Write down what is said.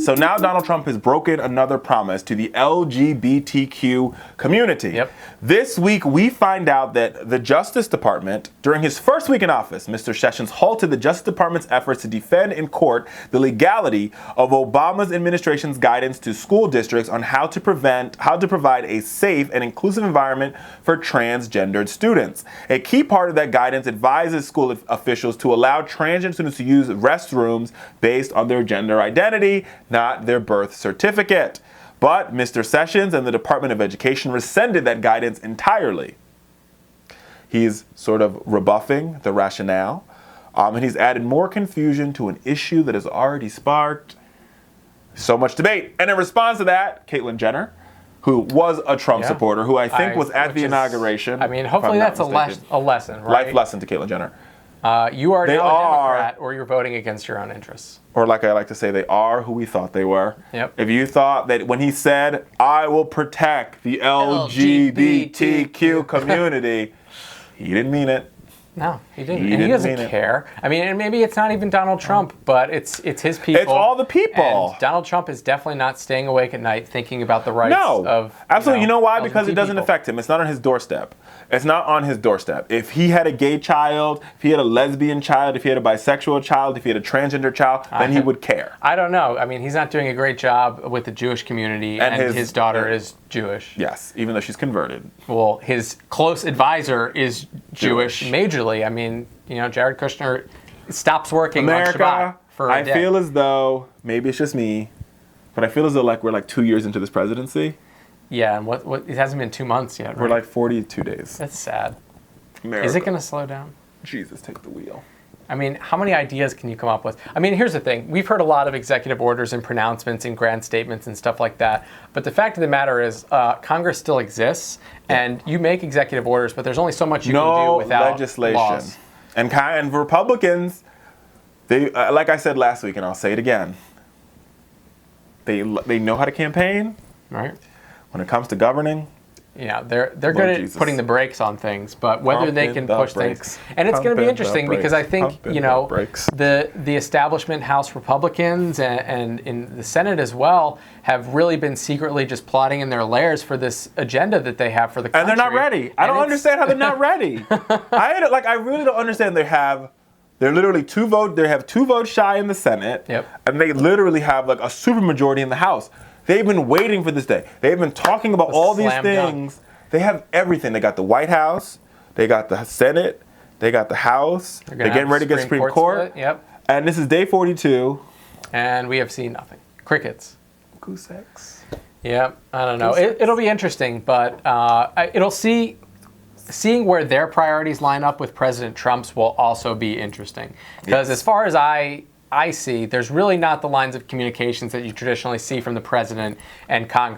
So now Donald Trump has broken another promise to the LGBTQ community. Yep. This week, we find out that the Justice Department, during his first week in office, Mr. Sessions halted the Justice Department's efforts to defend in court the legality of Obama's administration's guidance to school districts on how to provide a safe and inclusive environment for transgendered students. A key part of that guidance advises school officials to allow transgender students to use restrooms based on their gender identity, not their birth certificate. But Mr. Sessions and the Department of Education rescinded that guidance entirely. He's sort of rebuffing the rationale, and he's added more confusion to an issue that has already sparked so much debate. And in response to that, Caitlyn Jenner, who was a Trump supporter, who I think was at the inauguration. I mean, hopefully that's a lesson, right? Life lesson to Caitlyn Jenner. You are now a Democrat, or you're voting against your own interests. Or like I like to say, they are who we thought they were. Yep. If you thought that when he said, I will protect the LGBTQ community, he didn't mean it. No, he didn't. And he doesn't care. I mean, and maybe it's not even Donald Trump, but it's his people. It's all the people. And Donald Trump is definitely not staying awake at night thinking about the rights of absolutely. You know why? LGBT Because it doesn't affect him. It's not on his doorstep. It's not on his doorstep. If he had a gay child, if he had a lesbian child, if he had a bisexual child, if he had a transgender child, then he would care. I don't know. I mean, he's not doing a great job with the Jewish community, and his daughter is Jewish. Yes, even though she's converted. Well, his close advisor is Jewish majorly. I mean, Jared Kushner stops working on Shabbat for a day. I feel as though, maybe it's just me, but I feel as though we're 2 years into this presidency. Yeah, and what it hasn't been 2 months yet, right? We're 42 days. That's sad. America. Is it going to slow down? Jesus, take the wheel. I mean, how many ideas can you come up with? I mean, here's the thing. We've heard a lot of executive orders and pronouncements and grand statements and stuff like that. But the fact of the matter is, Congress still exists, and you make executive orders, but there's only so much you can do without legislation. Laws. And Republicans, they like I said last week, and I'll say it again, they know how to campaign. Right. When it comes to governing, yeah, they're good at putting the brakes on things, but whether they can push things, and it's going to be interesting because I think the establishment House Republicans and in the Senate as well have really been secretly just plotting in their lairs for this agenda that they have for the country. And they're not ready. I don't understand how they're not ready. I really don't understand. They're literally they have 2 votes shy in the Senate, and they literally have a supermajority in the House. They've been waiting for this day. They've been talking about all these things. They have everything. They got the White House. They got the Senate. They got the House. They're getting ready to get Supreme Court. Yep. And this is day 42. And we have seen nothing. Crickets. Goose eggs. Yep. I don't know. It'll be interesting, but seeing where their priorities line up with President Trump's will also be interesting. Because as far as I see, there's really not the lines of communications that you traditionally see from the president and Congress.